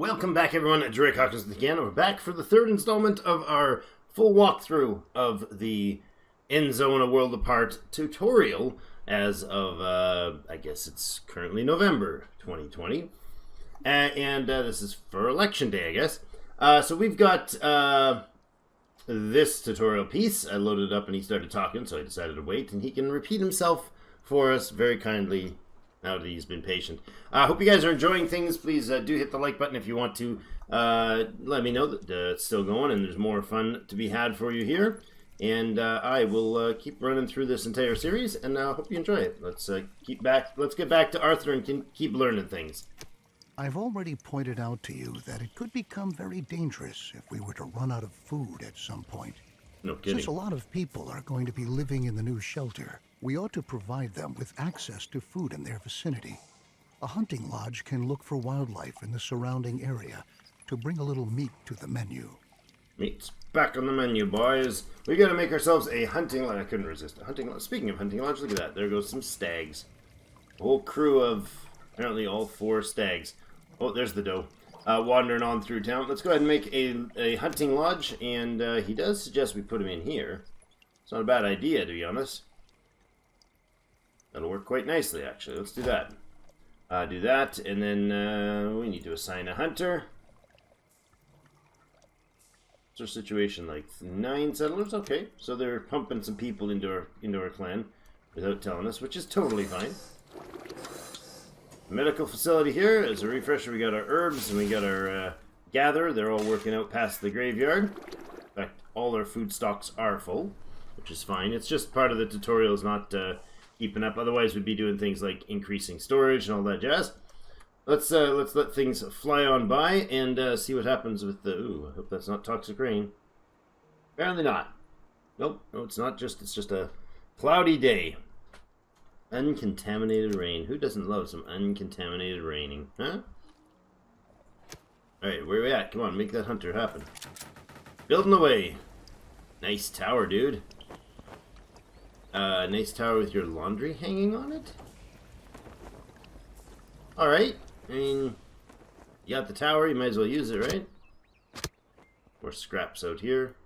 Welcome back, everyone, to Drake Hawkins again. We're back for the third installment of our full walkthrough of the Endzone A World Apart tutorial as of, I guess it's currently November 2020. And this is for Election Day, I guess. So we've got this tutorial piece. I loaded it up and he started talking, so I decided to wait. And he can repeat himself for us very kindly now that he's been patient. I hope you guys are enjoying things. Please do hit the like button if you want to. Let me know that it's still going and there's more fun to be had for you here. And I will keep running through this entire series, and I hope you enjoy it. Let's get back to Arthur and keep learning things. I've already pointed out to you that it could become very dangerous if we were to run out of food at some point. No kidding. Since a lot of people are going to be living in the new shelter, we ought to provide them with access to food in their vicinity. A hunting lodge can look for wildlife in the surrounding area to bring a little meat to the menu. Meat's back on the menu, boys. We gotta make ourselves a hunting lodge. I couldn't resist a hunting lodge. Speaking of hunting lodge, look at that. There goes some stags. A whole crew of apparently all 4 stags. Oh, there's the doe. Wandering on through town. Let's go ahead and make a hunting lodge, and he does suggest we put him in here. It's not a bad idea, to be honest. That'll work quite nicely, actually. Let's do that. Do that, and then we need to assign a hunter. What's our situation like? 9 settlers? Okay, so they're pumping some people into our clan without telling us, which is totally fine. Medical facility here. As a refresher, we got our herbs and we got our gather. They're all working out past the graveyard. In fact, all our food stocks are full, which is fine. It's just part of the tutorial is not keeping up. Otherwise, we'd be doing things like increasing storage and all that jazz. Let's let things fly on by and see what happens with the. Ooh, I hope that's not toxic rain. Apparently not. Nope, no, it's not. It's just a cloudy day. Uncontaminated rain. Who doesn't love some uncontaminated raining, huh? Alright, where are we at? Come on, make that hunter happen. Building away. Nice tower, dude. Nice tower with your laundry hanging on it? Alright. I mean, you got the tower, you might as well use it, right? More scraps out here.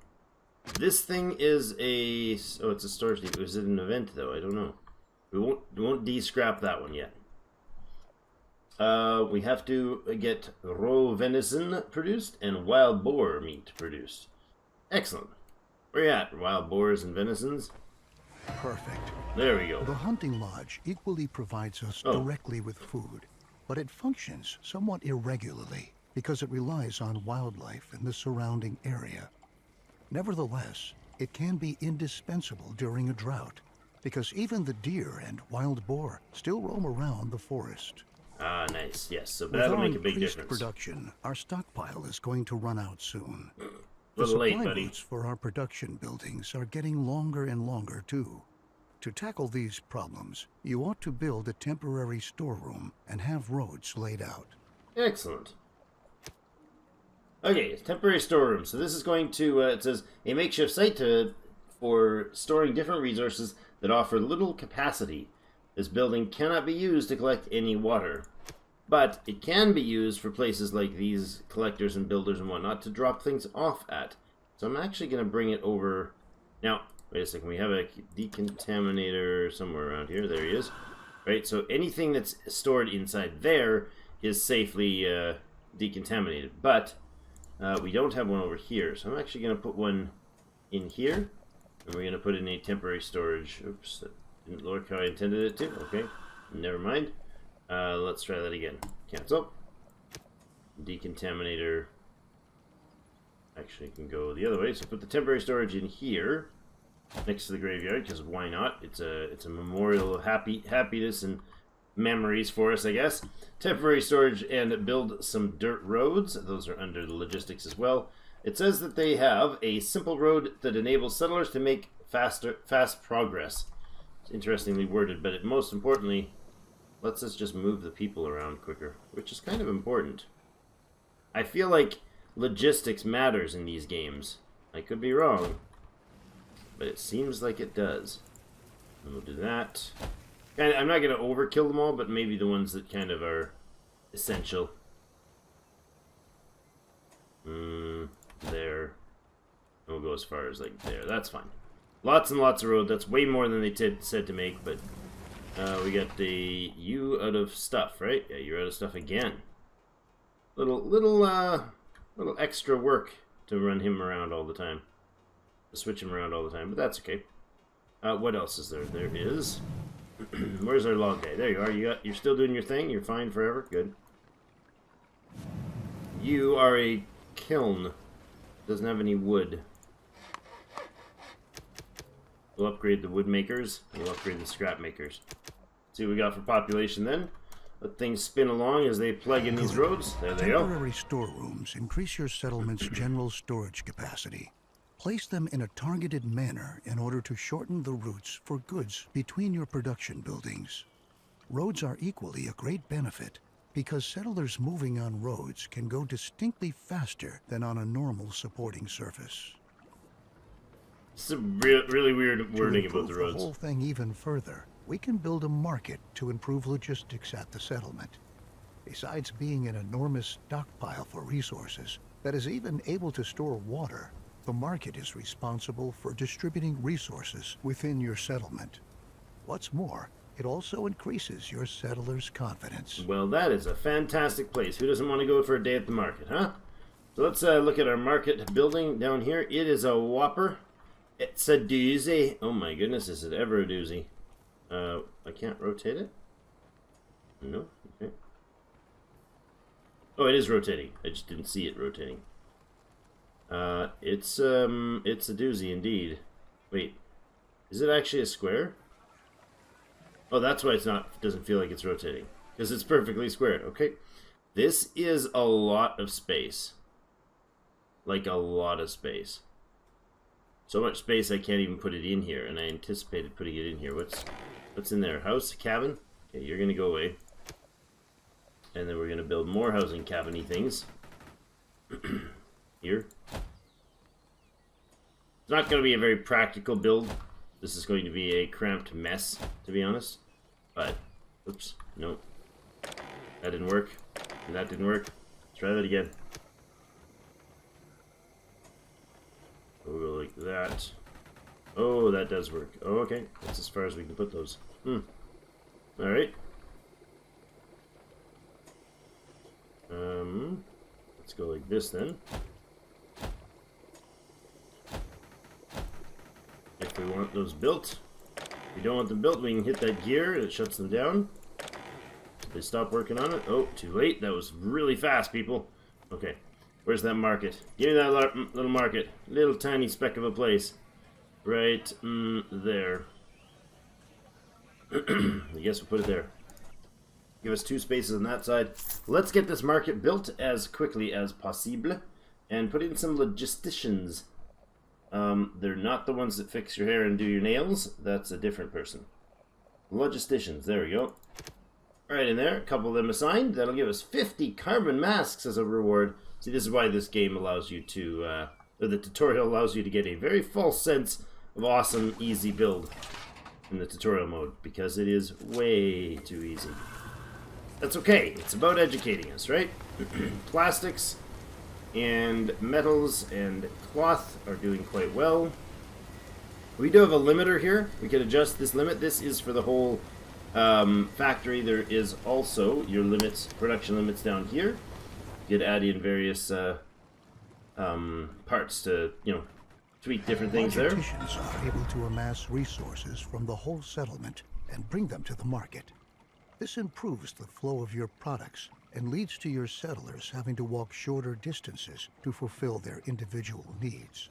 This thing is a... Oh, it's a storage depot. Is it an event, though? I don't know. We won't de-scrap that one yet. We have to get raw venison produced and wild boar meat produced. Excellent. Where you at, wild boars and venisons? Perfect. There we go. The hunting lodge equally provides us directly with food, but it functions somewhat irregularly because it relies on wildlife in the surrounding area. Nevertheless, it can be indispensable during a drought, because even the deer and wild boar still roam around the forest. Ah, nice. Yes, so that'll make a big difference. Production, our stockpile is going to run out soon. A little late, buddy. The supply routes for our production buildings are getting longer and longer, too. To tackle these problems, you ought to build a temporary storeroom and have roads laid out. Excellent. Okay, temporary storeroom. So this is going to, it says, a makeshift site for storing different resources that offer little capacity. This building cannot be used to collect any water, but it can be used for places like these collectors and builders and whatnot to drop things off at. So I'm actually going to bring it over. Now, wait a second. We have a decontaminator somewhere around here. There he is. Right, so anything that's stored inside there is safely decontaminated, but we don't have one over here. So I'm actually going to put one in here. And we're going to put in a temporary storage. Oops, that didn't work how I intended it to. Okay, never mind. Let's try that again. Cancel. Decontaminator. Actually, can go the other way. So put the temporary storage in here, next to the graveyard, because why not? It's a memorial of happiness and memories for us, I guess. Temporary storage and build some dirt roads. Those are under the logistics as well. It says that they have a simple road that enables settlers to make fast progress. It's interestingly worded, but most importantly, lets us just move the people around quicker, which is kind of important. I feel like logistics matters in these games. I could be wrong, but it seems like it does. And we'll do that. I'm not going to overkill them all, but maybe the ones that kind of are essential. as far as like there. That's fine. Lots and lots of road. That's way more than they said to make, but we got the you out of stuff, right? Yeah, you're out of stuff again. Little extra work to run him around all the time. To switch him around all the time, but that's okay. What else is there? There is. Where's our log guy? There you are. You're still doing your thing. You're fine forever. Good. You are a kiln. Doesn't have any wood. We'll upgrade the wood makers. We'll upgrade the scrap makers. See what we got for population then. Let things spin along as they plug in these roads. There they go. Temporary storerooms increase your settlement's general storage capacity. Place them in a targeted manner in order to shorten the routes for goods between your production buildings. Roads are equally a great benefit because settlers moving on roads can go distinctly faster than on a normal supporting surface. It's a really weird wording about the roads. To improve the whole thing even further, we can build a market to improve logistics at the settlement. Besides being an enormous stockpile for resources that is even able to store water, the market is responsible for distributing resources within your settlement. What's more, it also increases your settlers' confidence. Well, that is a fantastic place. Who doesn't want to go for a day at the market, huh? So let's look at our market building down here. It is a whopper. It's a doozy. Oh my goodness, is it ever a doozy? I can't rotate it? No? Okay. Oh, it is rotating. I just didn't see it rotating. It's a doozy indeed. Wait, is it actually a square? Oh, that's why doesn't feel like it's rotating. Because it's perfectly squared. Okay. This is a lot of space. Like a lot of space. So much space I can't even put it in here, and I anticipated putting it in here. What's in there? House? Cabin? Okay, you're gonna go away. And then we're gonna build more housing cabin-y things. Here. It's not gonna be a very practical build. This is going to be a cramped mess, to be honest. But, oops, no. That didn't work. And that didn't work. Let's try that again. We'll go like that. Oh, that does work. Oh, okay. That's as far as we can put those. Alright. Let's go like this then. If we want those built. If we don't want them built, we can hit that gear. It shuts them down. They stop working on it. Oh, too late. That was really fast, people. Okay. Where's that market? Give me that little market. Little tiny speck of a place. Right there. I guess we'll put it there. Give us 2 spaces on that side. Let's get this market built as quickly as possible. And put in some logisticians. They're not the ones that fix your hair and do your nails. That's a different person. Logisticians. There we go. Right in there. A couple of them assigned. That'll give us 50 carbon masks as a reward. See, this is why this game allows you to, or the tutorial allows you to get a very false sense of awesome, easy build in the tutorial mode, because it is way too easy. That's okay. It's about educating us, right? Plastics and metals and cloth are doing quite well. We do have a limiter here. We can adjust this limit. This is for the whole factory. There is also your limits, production limits down here. You could add in various parts to, tweak different things there. Logisticians are able to amass resources from the whole settlement and bring them to the market. This improves the flow of your products and leads to your settlers having to walk shorter distances to fulfill their individual needs.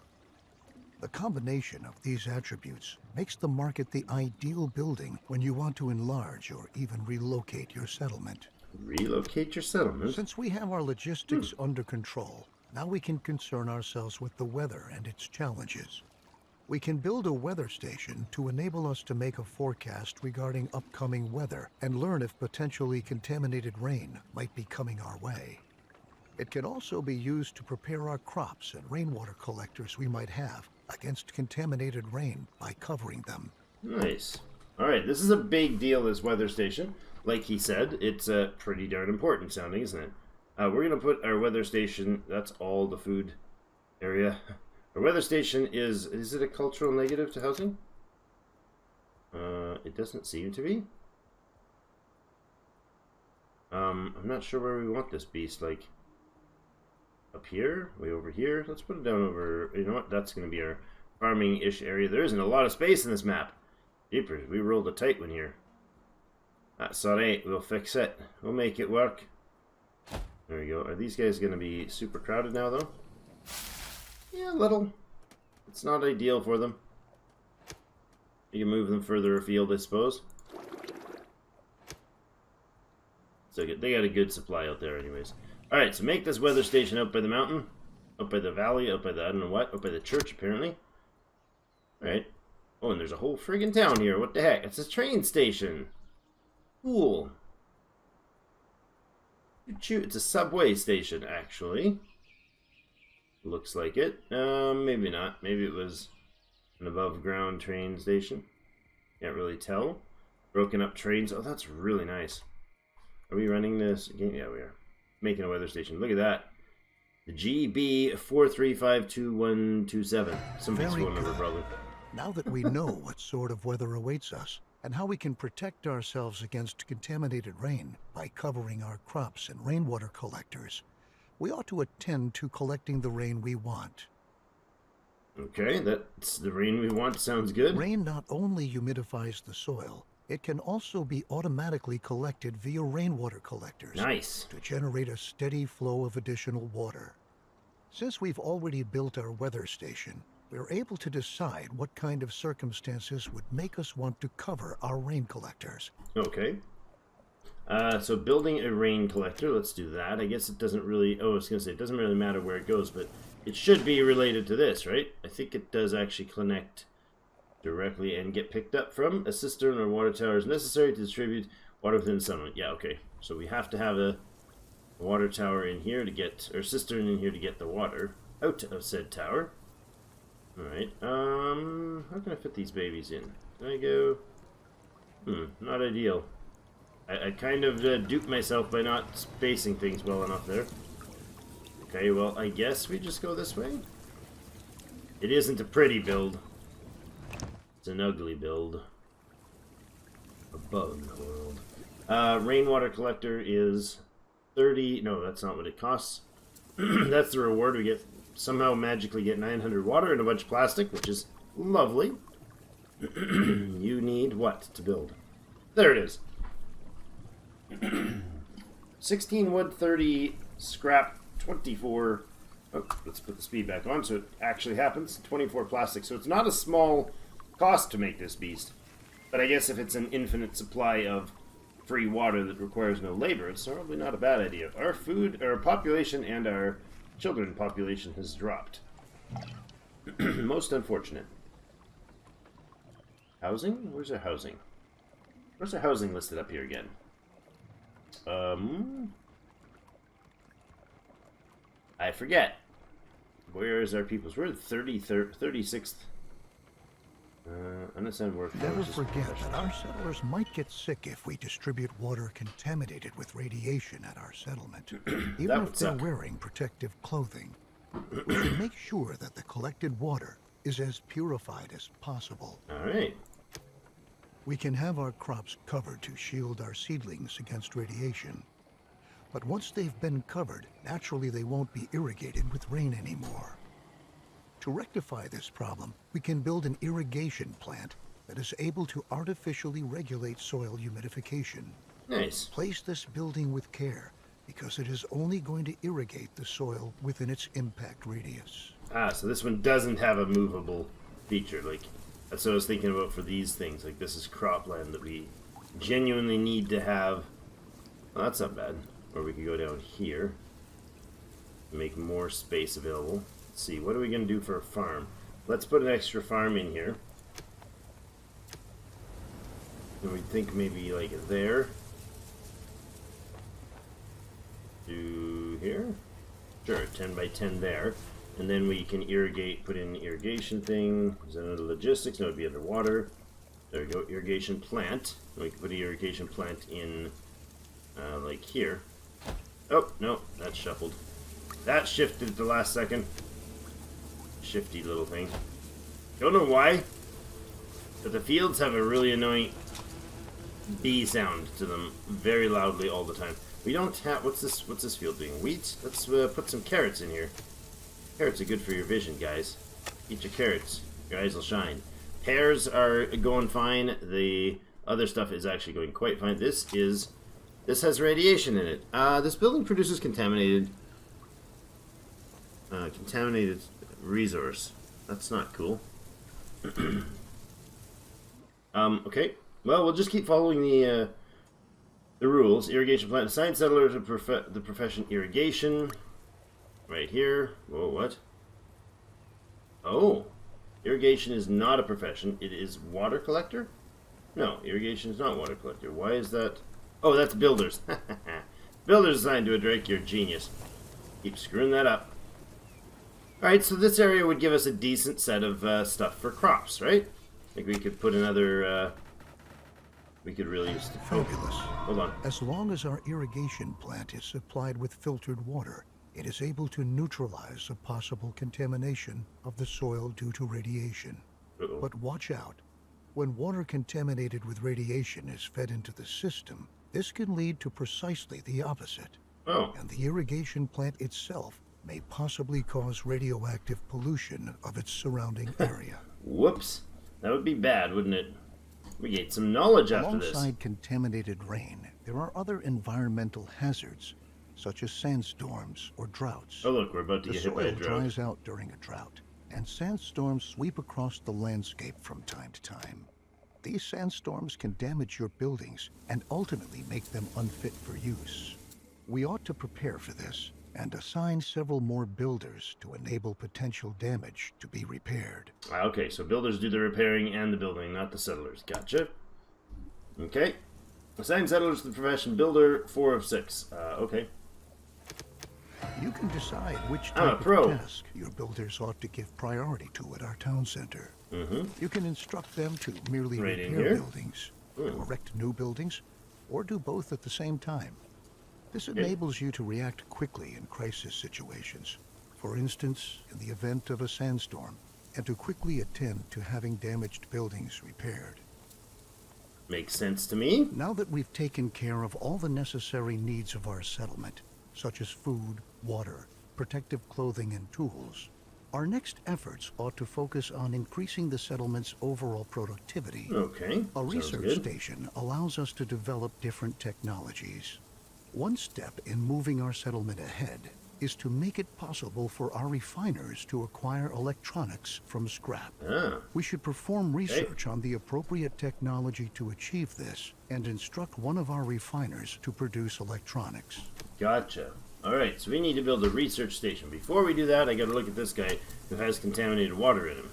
The combination of these attributes makes the market the ideal building when you want to enlarge or even relocate your settlement. Relocate your settlement? Since we have our logistics under control, now we can concern ourselves with the weather and its challenges. We can build a weather station to enable us to make a forecast regarding upcoming weather and learn if potentially contaminated rain might be coming our way. It can also be used to prepare our crops and rainwater collectors we might have against contaminated rain by covering them. Nice. Alright, this is a big deal, this weather station. Like he said, it's pretty darn important sounding, isn't it? We're going to put our weather station, that's all the food area, Our weather station is it a cultural negative to housing? It doesn't seem to be. I'm not sure where we want this beast, like up here, way over here. Let's put it down over, you know what, that's going to be our farming-ish area. There isn't a lot of space in this map. Jeepers, we rolled a tight one here. That's alright, we'll fix it. We'll make it work. There we go. Are these guys going to be super crowded now, though? Yeah, a little. It's not ideal for them. You can move them further afield, I suppose. So they got a good supply out there anyways. Alright, so make this weather station out by the mountain. Out by the valley, out by the, I don't know what, out by the church apparently. Alright. Oh, and there's a whole friggin' town here. What the heck? It's a train station. Cool. It's a subway station, actually. Looks like it. Maybe not. Maybe it was an above-ground train station. Can't really tell. Broken up trains. Oh, that's really nice. Are we running this again? Yeah, we are. Making a weather station. Look at that. The GB4352127. Somebody's phone number, probably. Now that we know what sort of weather awaits us, and how we can protect ourselves against contaminated rain by covering our crops and rainwater collectors, we ought to attend to collecting the rain we want. Okay, that's the rain we want. Sounds good. Rain not only humidifies the soil, it can also be automatically collected via rainwater collectors. Nice. To generate a steady flow of additional water. Since we've already built our weather station, we're able to decide what kind of circumstances would make us want to cover our rain collectors. Okay. So building a rain collector, let's do that. I guess it doesn't really, oh, I was going to say, it doesn't really matter where it goes, but it should be related to this, right? I think it does actually connect directly and get picked up from a cistern or water tower is necessary to distribute water within the settlement. Yeah, okay. So we have to have a water tower in here to get, or cistern in here to get the water out of said tower. Alright, how can I fit these babies in? Can I go? Not ideal. I kind of duped myself by not spacing things well enough there. Okay, well, I guess we just go this way? It isn't a pretty build. It's an ugly build. A bug in the world. Rainwater collector is 30... No, that's not what it costs. That's the reward. We get... Somehow magically get 900 water and a bunch of plastic, which is lovely. You need what to build? There it is. 16 wood, 30 scrap, 24... Oh, let's put the speed back on so it actually happens. 24 plastic. So it's not a small cost to make this beast. But I guess if it's an infinite supply of free water that requires no labor, it's probably not a bad idea. Our food, our population, and our children population has dropped. Most unfortunate. Housing? Where's our housing? Where's our housing listed up here again? I forget. Where is our peoples? We're the 36th. Unassigned workforce. Never forget that our settlers might get sick if we distribute water contaminated with radiation at our settlement. Even if they're wearing protective clothing. We should make sure that the collected water is as purified as possible. Alright. We can have our crops covered to shield our seedlings against radiation. But once they've been covered, naturally they won't be irrigated with rain anymore. To rectify this problem, we can build an irrigation plant that is able to artificially regulate soil humidification. Nice. Place this building with care, because it is only going to irrigate the soil within its impact radius. Ah, so this one doesn't have a movable feature. Like, that's what I was thinking about for these things. Like, this is cropland that we genuinely need to have. Well, that's not bad. Or we could go down here. Make more space available. Let's see, what are we going to do for a farm? Let's put an extra farm in here. And we think maybe like there. To here? Sure, 10 by 10 there. And then we can irrigate, put in the irrigation thing. Is that under logistics? No, it'd be underwater. There we go, irrigation plant. And we can put an irrigation plant in, like here. Oh, no, that's shuffled. That shifted at the last second. shifty little thing. Don't know why, but the fields have a really annoying bee sound to them very loudly all the time. We don't have... What's this field doing? Wheat? Let's put some carrots in here. Carrots are good for your vision, guys. Eat your carrots. Your eyes will shine. Pears are going fine. The other stuff is actually going quite fine. This has radiation in it. This building produces contaminated resource. That's not cool. Okay. Well, we'll just keep following the rules. Irrigation plant. Assigned settler to the profession irrigation. Right here. Whoa, what? Oh. Irrigation is not a profession. It is water collector? No, irrigation is not water collector. Why is that? Oh, that's builders. Builders assigned to a Drake. You're a genius. Keep screwing that up. Alright, so this area would give us a decent set of stuff for crops, right? I think we could put another... we could really use... Fabulous. Hold on. As long as our irrigation plant is supplied with filtered water, it is able to neutralize a possible contamination of the soil due to radiation. Uh-oh. But watch out. When water contaminated with radiation is fed into the system, this can lead to precisely the opposite. Oh. And the irrigation plant itself may possibly cause radioactive pollution of its surrounding area. Whoops. That would be bad, wouldn't it? We get some knowledge after this. Alongside contaminated rain, there are other environmental hazards, such as sandstorms or droughts. Oh look, we're about to get hit by a The soil drought. dries out during a drought, and sandstorms sweep across the landscape from time to time. These sandstorms can damage your buildings and ultimately make them unfit for use. We ought to prepare for this and assign several more builders to enable potential damage to be repaired. Okay, so builders do the repairing and the building, not the settlers. Gotcha. Okay. Assign settlers to the profession builder, 4 of 6. Okay. You can decide which I'm a type pro. of task your builders ought to give priority to at our town center. Mm-hmm. You can instruct them to merely Right in repair here. buildings, erect new buildings, or do both at the same time. This Okay. enables you to react quickly in crisis situations. For instance, in the event of a sandstorm, and to quickly attend to having damaged buildings repaired. Makes sense to me. Now that we've taken care of all the necessary needs of our settlement, such as food, water, protective clothing, and tools, our next efforts ought to focus on increasing the settlement's overall productivity. Okay. A Sounds research good. station allows us to develop different technologies. One step in moving our settlement ahead is to make it possible for our refiners to acquire electronics from scrap. Ah. We should perform research on the appropriate technology to achieve this and instruct one of our refiners to produce electronics. Gotcha. Alright, so we need to build a research station. Before we do that, I gotta look at this guy who has contaminated water in him.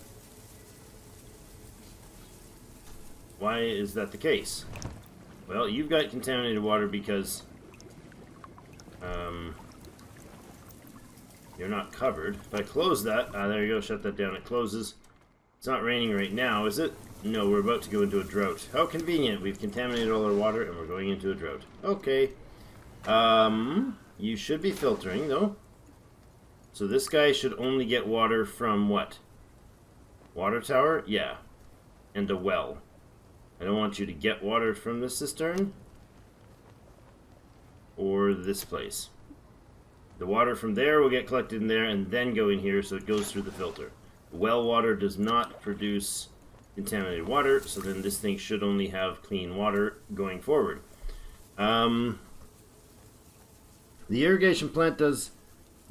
Why is that the case? Well, you've got contaminated water because you're not covered. If I close that, there you go, shut that down, it closes. It's not raining right now, is it? No, we're about to go into a drought. How convenient. We've contaminated all our water and we're going into a drought. Okay. You should be filtering, though. So this guy should only get water from what? Water tower? Yeah. And a well. I don't want you to get water from the cistern. Or this place. The water from there will get collected in there and then go in here, so it goes through the filter. Well water does not produce contaminated water, so then this thing should only have clean water going forward. The irrigation plant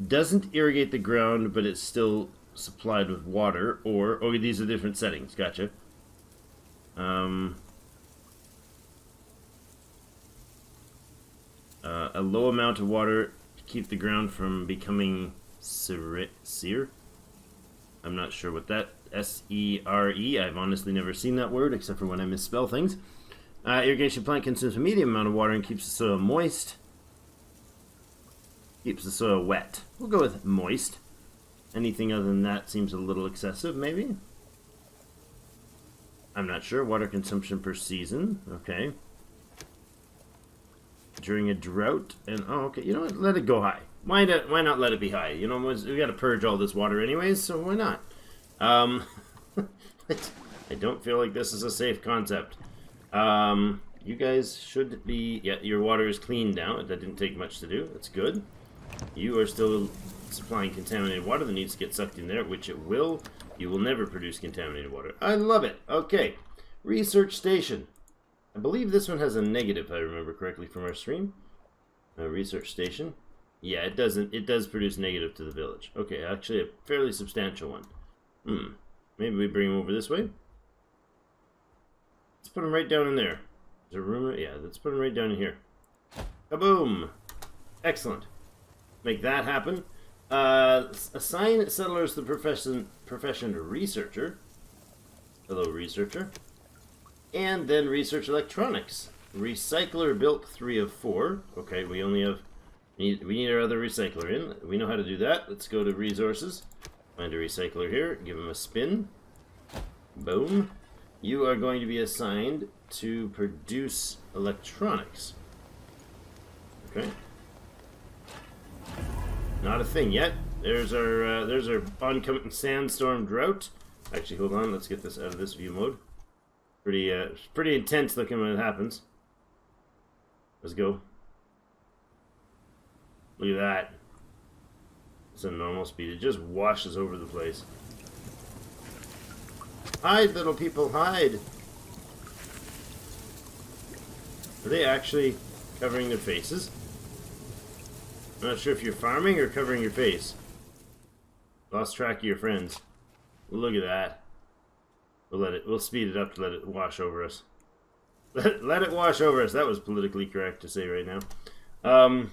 doesn't irrigate the ground, but it's still supplied with water. Or these are different settings. Gotcha. A low amount of water to keep the ground from becoming sere. I'm not sure what that S-E-R-E. I've honestly never seen that word except for when I misspell things. Irrigation plant consumes a medium amount of water and keeps the soil moist. Keeps the soil wet. We'll go with moist. Anything other than that seems a little excessive, maybe? I'm not sure. Water consumption per season. Okay. During a drought. And, oh, okay. You know what? Let it go high. why not let it be high? You know, we got to purge all this water anyways, so why not? I don't feel like this is a safe concept. You guys should be... Yeah, your water is clean now. That didn't take much to do. That's good. You are still supplying contaminated water that needs to get sucked in there, which it will. You will never produce contaminated water. I love it. Okay. Research station. I believe this one has a negative, if I remember correctly from our stream. Research station. Yeah, it doesn't. It does produce negative to the village. Okay, actually a fairly substantial one. Maybe we bring him over this way. Let's put him right down in there. Is there room? Yeah, let's put him right down in here. Kaboom! Excellent. Make that happen. Assign settlers the profession researcher. Hello, researcher. And then research electronics. Recycler built 3 of 4. Okay, we only have... We need our other recycler in. We know how to do that. Let's go to resources. Find a recycler here. Give him a spin. Boom. You are going to be assigned to produce electronics. Okay. Not a thing yet. There's our oncoming sandstorm drought. Actually, hold on. Let's get this out of this view mode. Pretty intense looking when it happens. Let's go. Look at that. It's a normal speed. It just washes over the place. Hide, little people, hide! Are they actually covering their faces? I'm not sure if you're farming or covering your face. Lost track of your friends. Look at that. We'll speed it up to let it wash over us. Let it wash over us. That was politically correct to say right now.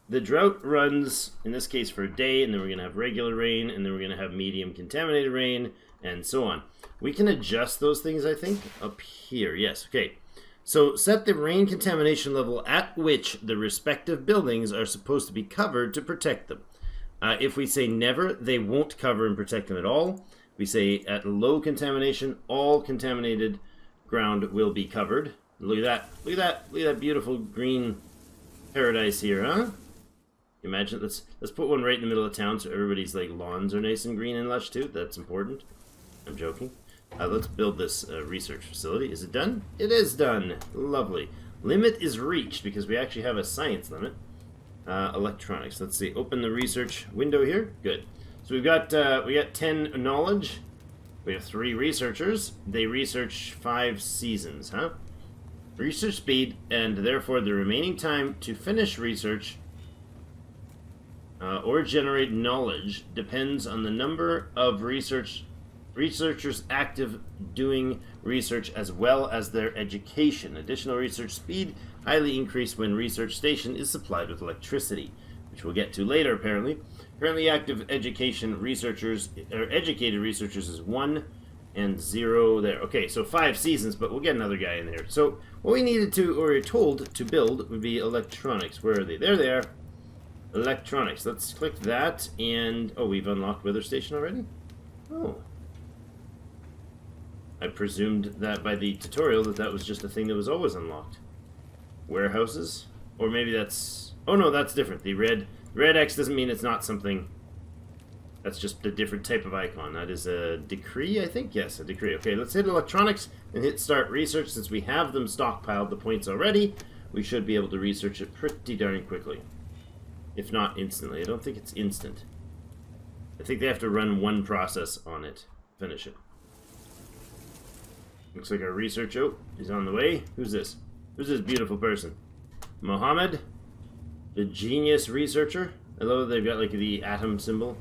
The drought runs, in this case, for a day, and then we're going to have regular rain, and then we're going to have medium contaminated rain, and so on. We can adjust those things, I think, up here. Yes, okay. So set the rain contamination level at which the respective buildings are supposed to be covered to protect them. If we say never, they won't cover and protect them at all. We say at low contamination, all contaminated ground will be covered. Look at that. Look at that. Look at that beautiful green paradise here, huh? Imagine, let's put one right in the middle of town so everybody's like lawns are nice and green and lush too. That's important. I'm joking. Let's build this research facility. Is it done? It is done. Lovely. Limit is reached because we actually have a science limit. Electronics. Let's see. Open the research window here. Good. So we got 10 knowledge. We have 3 researchers. They research 5 seasons, huh? Research speed and therefore the remaining time to finish research or generate knowledge depends on the number of researchers active doing research as well as their education. Additional research speed highly increased when research station is supplied with electricity, which we'll get to later apparently. Currently active educated researchers is 1 and 0 there. Okay, so 5 seasons, but we'll get another guy in there. So what we needed to, or we were told to build would be electronics. Where are they? There they are. Electronics. Let's click that, and oh, we've unlocked weather station already? Oh. I presumed that by the tutorial that was just a thing that was always unlocked. Warehouses? Or maybe that's... Oh no, that's different. The red X doesn't mean it's not something. That's just a different type of icon. That is a decree, I think? Yes, a decree. Okay, let's hit electronics and hit start research. Since we have them stockpiled, the points already, we should be able to research it pretty darn quickly. If not instantly. I don't think it's instant. I think they have to run one process on it. Finish it. Looks like our research... Oh, he's on the way. Who's this? Who's this beautiful person? Mohammed? The genius researcher? I love that they've got like the atom symbol.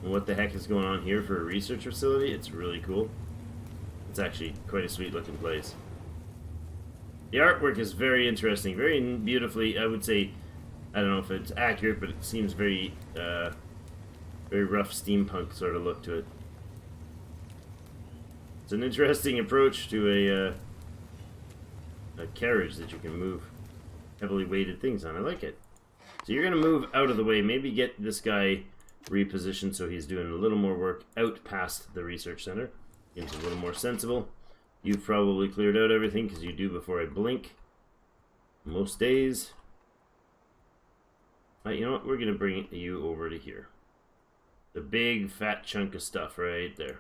And what the heck is going on here for a research facility? It's really cool. It's actually quite a sweet looking place. The artwork is very interesting. Very beautifully, I would say... I don't know if it's accurate, but it seems very, very rough steampunk sort of look to it. It's an interesting approach to a carriage that you can move heavily weighted things on. I like it. So you're going to move out of the way. Maybe get this guy repositioned so he's doing a little more work out past the research center. Seems a little more sensible. You've probably cleared out everything because you do before I blink. Most days. You know what? We're gonna bring you over to here. The big fat chunk of stuff right there.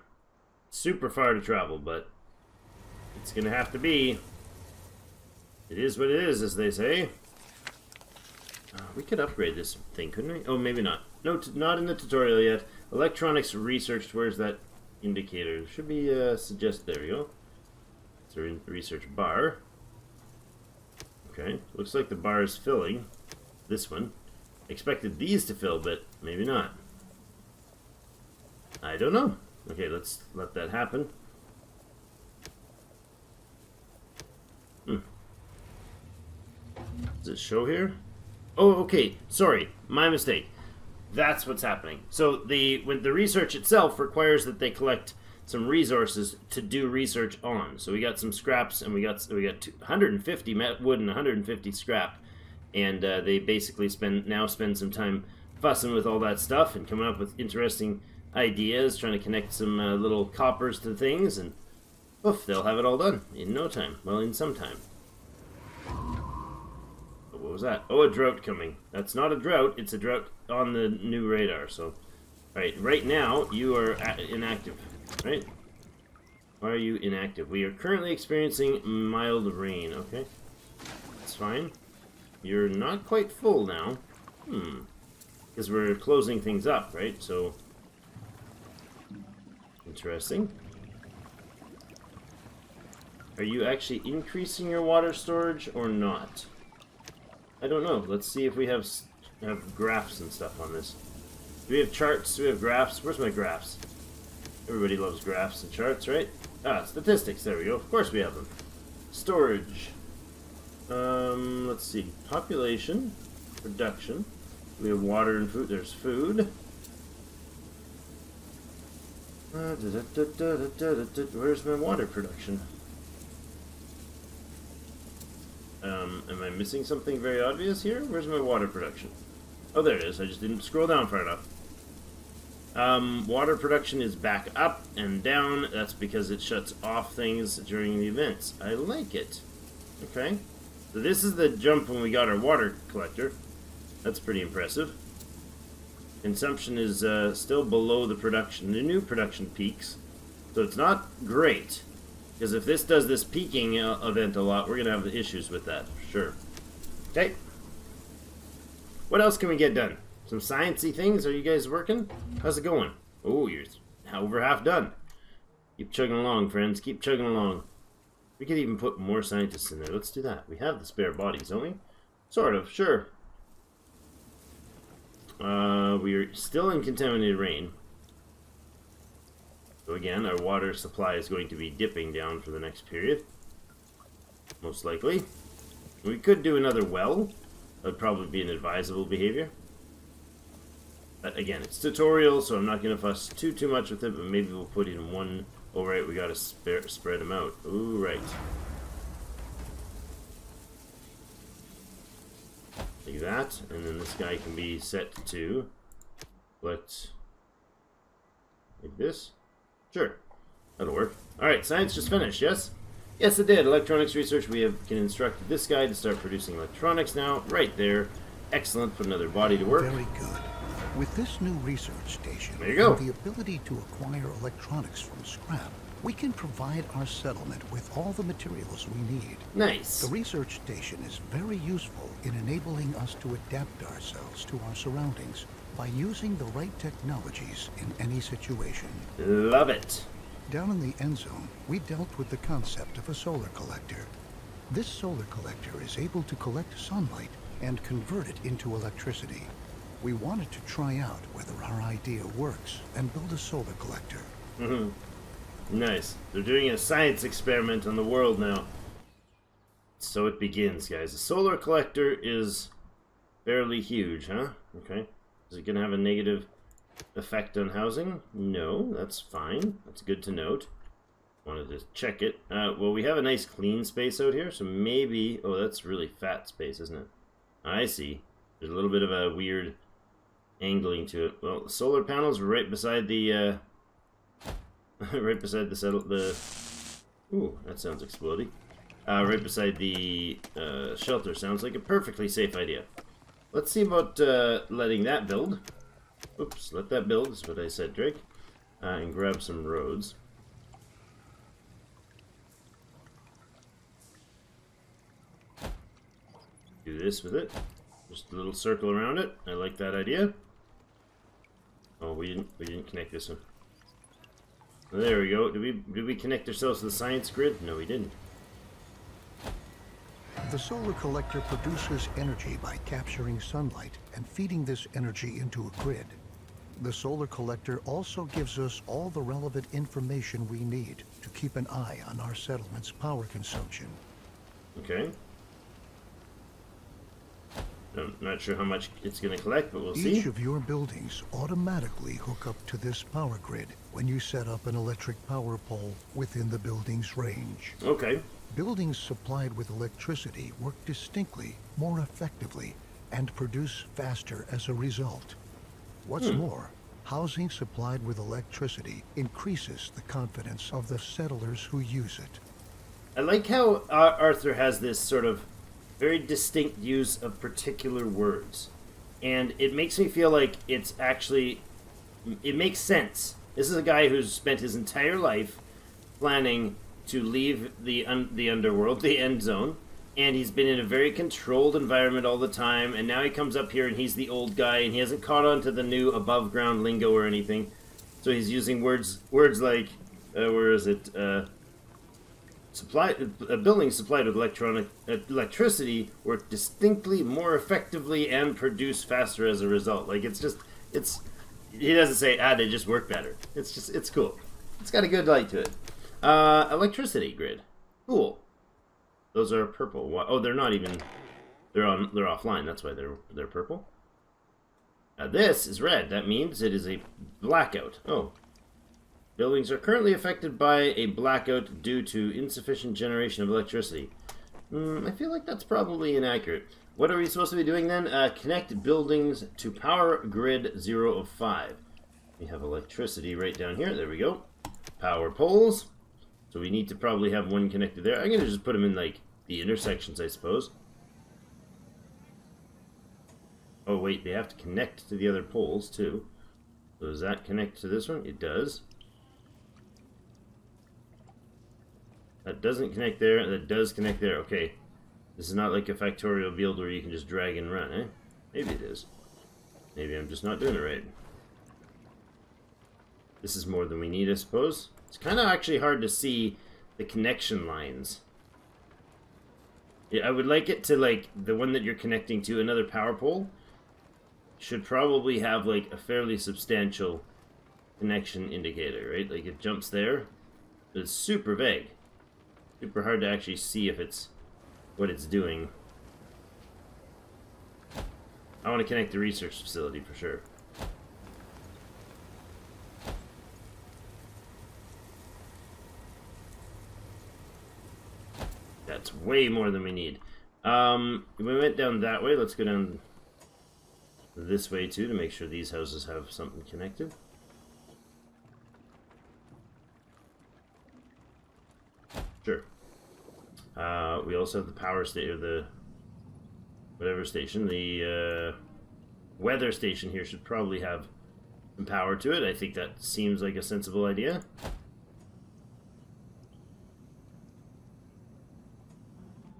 Super far to travel, but it's gonna have to be. It is what it is, as they say. We could upgrade this thing, couldn't we? Oh, maybe not. No, not in the tutorial yet. Electronics researched. Where's that indicator? Should be suggest. There we go. It's a research bar. Okay, looks like the bar is filling. This one. Expected these to fill, but maybe not. I don't know. Okay, let's let that happen. Does it show here? Oh, okay. Sorry, my mistake. That's what's happening. So the research itself requires that they collect some resources to do research on. So we got some scraps, and we got 150 wood and 150 scrap, and they basically spend some time fussing with all that stuff and coming up with interesting ideas, trying to connect some little coppers to things, and poof, they'll have it all done in no time. Well, in some time. What was that? Oh, a drought coming. That's not a drought. It's a drought on the new radar. So, right now you are inactive. Right? Why are you inactive? We are currently experiencing mild rain. Okay, that's fine. You're not quite full now. Because we're closing things up, right? So, interesting. Are you actually increasing your water storage or not? I don't know. Let's see if we have graphs and stuff on this. Do we have charts? Do we have graphs? Where's my graphs? Everybody loves graphs and charts, right? Ah, statistics. There we go. Of course we have them. Storage. Let's see. Population. Production. We have water and food. There's food. Where's my water production? Am I missing something very obvious here? Where's my water production? Oh, there it is. I just didn't scroll down far enough. Water production is back up and down. That's because it shuts off things during the events. I like it. Okay. So this is the jump when we got our water collector. That's pretty impressive. Consumption is still below the new production peaks. So it's not great. Because if this does this peaking event a lot, we're going to have issues with that, for sure. Okay. What else can we get done? Some sciencey things? Are you guys working? How's it going? Oh, you're over half done. Keep chugging along, friends. Keep chugging along. We could even put more scientists in there. Let's do that. We have the spare bodies, don't we? Sort of, sure. We are still in contaminated rain. So again, our water supply is going to be dipping down for the next period. Most likely. We could do another well. That would probably be an advisable behavior. But again, it's tutorial, so I'm not going to fuss too much with it, but maybe we'll put in one. Oh, right, we got to spread them out. Ooh, right. Like that, and then this guy can be set to like this. Sure, that'll work. Alright, science just finished, yes? Yes, it did. Electronics research. We can instruct this guy to start producing electronics now. Right there. Excellent. Put another body to work. Very good. With this new research station, there you go. And the ability to acquire electronics from scrap, we can provide our settlement with all the materials we need. Nice. The research station is very useful in enabling us to adapt ourselves to our surroundings by using the right technologies in any situation. Love it. Down in the Endzone, we dealt with the concept of a solar collector. This solar collector is able to collect sunlight and convert it into electricity. We wanted to try out whether our idea works and build a solar collector. Nice. They're doing a science experiment on the world now. So it begins, guys. The solar collector is fairly huge, huh? Okay. Is it going to have a negative effect on housing? No, that's fine. That's good to note. Wanted to check it. Well, we have a nice clean space out here, so maybe... Oh, that's really fat space, isn't it? I see. There's a little bit of a weird angling to it. Well, the solar panels are right beside the... right beside the... Ooh, that sounds exploding. Right beside the shelter. Sounds like a perfectly safe idea. Let's see about letting that build. Oops, let that build is what I said, Drake. And grab some roads. Do this with it. Just a little circle around it. I like that idea. Oh, we didn't connect this one. There we go. Did we connect ourselves to the science grid? No, we didn't. The solar collector produces energy by capturing sunlight and feeding this energy into a grid. The solar collector also gives us all the relevant information we need to keep an eye on our settlement's power consumption. Okay. I'm not sure how much it's going to collect, but we'll see. Each of your buildings automatically hook up to this power grid when you set up an electric power pole within the building's range. Okay. Buildings supplied with electricity work distinctly, more effectively, and produce faster as a result. What's more, housing supplied with electricity increases the confidence of the settlers who use it. I like how Arthur has this sort of very distinct use of particular words. And it makes me feel like it's actually... It makes sense. This is a guy who's spent his entire life planning to leave the underworld, the end zone, and he's been in a very controlled environment all the time, and now he comes up here and he's the old guy, and he hasn't caught on to the new above-ground lingo or anything. So he's using words like, where is it? A building supplied with electricity work distinctly more effectively and produce faster as a result. Like, he doesn't say, they just work better. It's cool. It's got a good light to it. Electricity grid. Cool. Those are purple. Oh, they're not even... They're offline. That's why they're purple. Now this is red. That means it is a blackout. Oh. Buildings are currently affected by a blackout due to insufficient generation of electricity. I feel like that's probably inaccurate. What are we supposed to be doing then? Connect buildings to power grid 0 of 5. We have electricity right down here. There we go. Power poles. So we need to probably have one connected there. I'm going to just put them in, like, the intersections, I suppose. Oh, wait, they have to connect to the other poles, too. So does that connect to this one? It does. That doesn't connect there. That does connect there. Okay. This is not like a factorial build where you can just drag and run, eh? Maybe it is. Maybe I'm just not doing it right. This is more than we need, I suppose. It's kind of actually hard to see the connection lines. Yeah, I would like it to, like, the one that you're connecting to another power pole should probably have, like, a fairly substantial connection indicator, right? Like, it jumps there, but it's super vague. Super hard to actually see if it's what it's doing. I want to connect the research facility for sure. That's way more than we need. We went down that way. Let's go down this way too to make sure these houses have something connected. Sure. We also have the power station, or the whatever station. The weather station here should probably have some power to it. I think that seems like a sensible idea.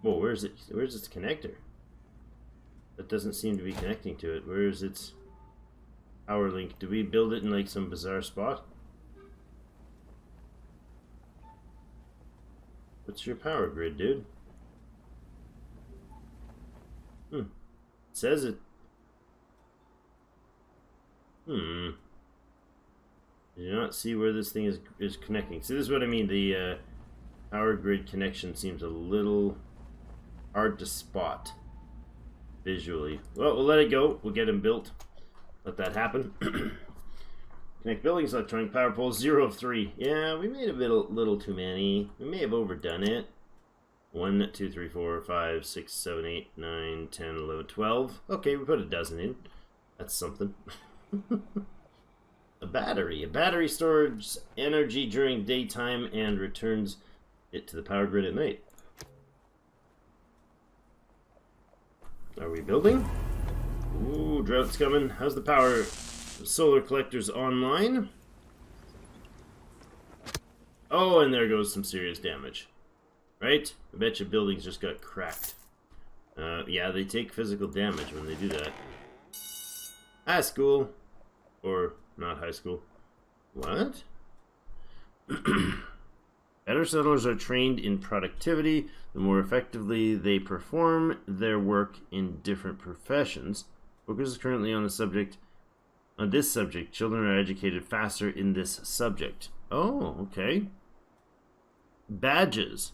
Whoa, where's it? Where's its connector? That doesn't seem to be connecting to it. Where is its power link? Did we build it in like some bizarre spot? What's your power grid, dude? It says it. Did you not see where this thing is connecting? See, this is what I mean. The power grid connection seems a little hard to spot visually. Well, we'll let it go. We'll get them built. Let that happen. Connect buildings, electronic power poles, 0 of 3. Yeah, we made a little too many. We may have overdone it. 1, 2, 3, 4, 5, 6, 7, 8, 9, 10, 11, 12. Okay, we put a dozen in. That's something. A battery. A battery stores energy during daytime and returns it to the power grid at night. Are we building? Ooh, drought's coming. How's the power? Solar collector's online. Oh, and there goes some serious damage. Right? I bet your buildings just got cracked. Yeah, they take physical damage when they do that. High school. Or not high school. What? Better settlers are trained in productivity. The more effectively they perform their work in different professions. Focus is currently on this subject. Children are educated faster in this subject. Oh, okay. Badges.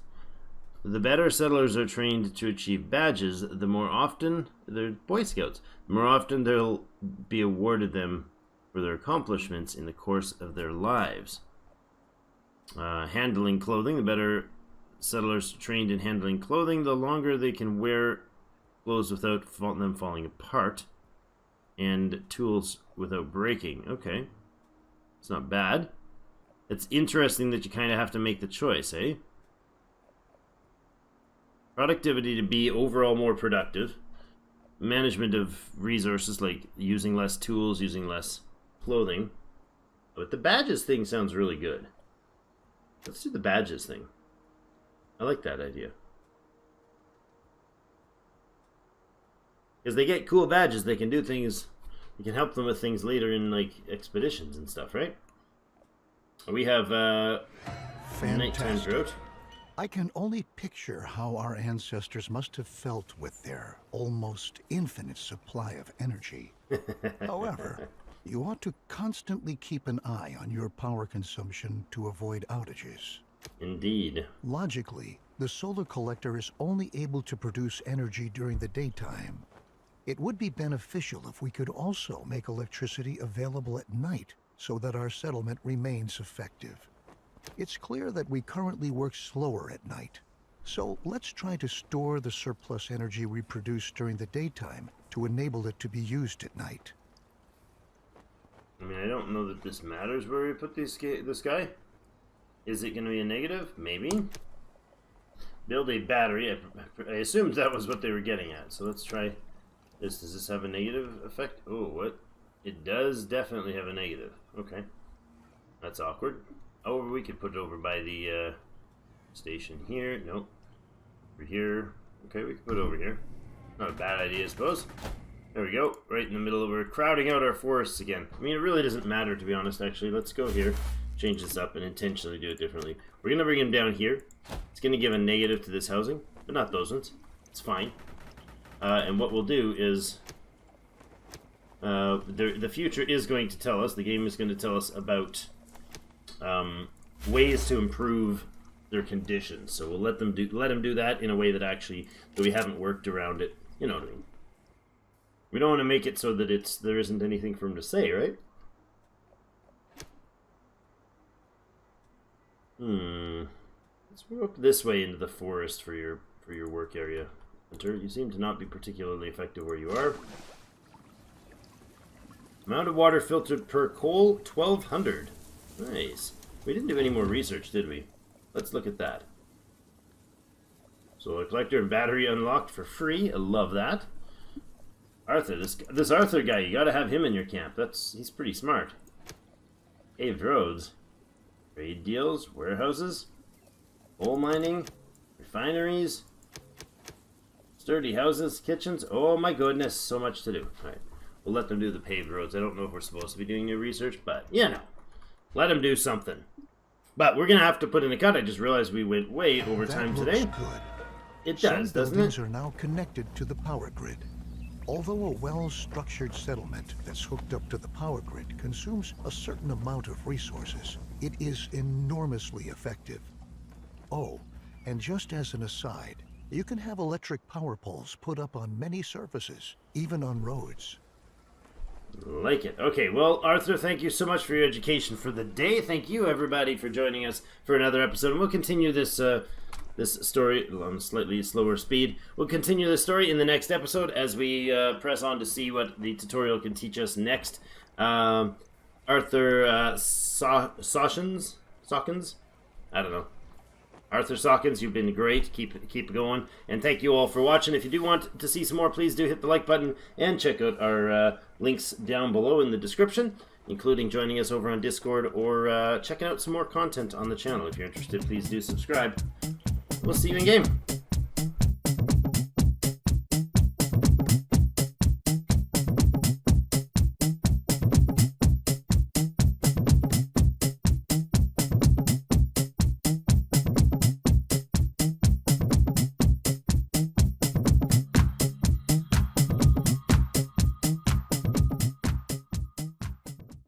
The better settlers are trained to achieve badges, the more often they're Boy Scouts. The more often they'll be awarded them for their accomplishments in the course of their lives. Handling clothing. The better settlers trained in handling clothing, the longer they can wear clothes without them falling apart. And tools without breaking. Okay. It's not bad. It's interesting that you kind of have to make the choice, eh? Productivity to be overall more productive. Management of resources, like using less tools, using less clothing. But the badges thing sounds really good. Let's do the badges thing. I like that idea. Because they get cool badges, they can do things, you can help them with things later in, like, expeditions and stuff, right? We have, nighttime drought. I can only picture how our ancestors must have felt with their almost infinite supply of energy. However, you ought to constantly keep an eye on your power consumption to avoid outages. Indeed. Logically, the solar collector is only able to produce energy during the daytime. It would be beneficial if we could also make electricity available at night so that our settlement remains effective. It's clear that we currently work slower at night, so let's try to store the surplus energy we produce during the daytime to enable it to be used at night. I mean, I don't know that this matters where we put this guy. Is it going to be a negative? Maybe. Build a battery. I assumed that was what they were getting at, so let's try this. Does this have a negative effect? Oh, what? It does definitely have a negative. Okay. That's awkward. Oh, we could put it over by the station here. Nope. Over here. Okay, we can put it over here. Not a bad idea, I suppose. There we go. Right in the middle of, we're crowding out our forests again. I mean, it really doesn't matter, to be honest, actually. Let's go here, change this up, and intentionally do it differently. We're going to bring him down here. It's going to give a negative to this housing, but not those ones. It's fine. And what we'll do is, the future is going to tell us, the game is going to tell us about ways to improve their conditions. So we'll let him do that in a way that we haven't worked around it. You know what I mean? We don't want to make it so that there isn't anything for him to say, right? Let's move up this way into the forest for your work area. Hunter, you seem to not be particularly effective where you are. Amount of water filtered per coal, 1,200. Nice. We didn't do any more research, did we? Let's look at that. Solar collector and battery unlocked for free. I love that. Arthur, this Arthur guy, you gotta have him in your camp. He's pretty smart. Paved roads. Trade deals, warehouses, coal mining, refineries, sturdy houses, kitchens. Oh my goodness, so much to do. Alright, we'll let them do the paved roads. I don't know if we're supposed to be doing new research, but you know, let them do something. But we're gonna have to put in a cut. I just realized we went way over time today. Good. It does, doesn't it? Buildings are now connected to the power grid. Although a well-structured settlement that's hooked up to the power grid consumes a certain amount of resources, it is enormously effective. Oh, and just as an aside, you can have electric power poles put up on many surfaces, even on roads. Like it. Okay, well, Arthur, thank you so much for your education for the day. Thank you, everybody, for joining us for another episode. And we'll continue this story on a slightly slower speed. We'll continue this story in the next episode as we press on to see what the tutorial can teach us next. Arthur Sawkins? I don't know. Arthur Sawkins, you've been great. Keep going. And thank you all for watching. If you do want to see some more, please do hit the like button and check out our links down below in the description, including joining us over on Discord or checking out some more content on the channel. If you're interested, please do subscribe. We'll see you in game.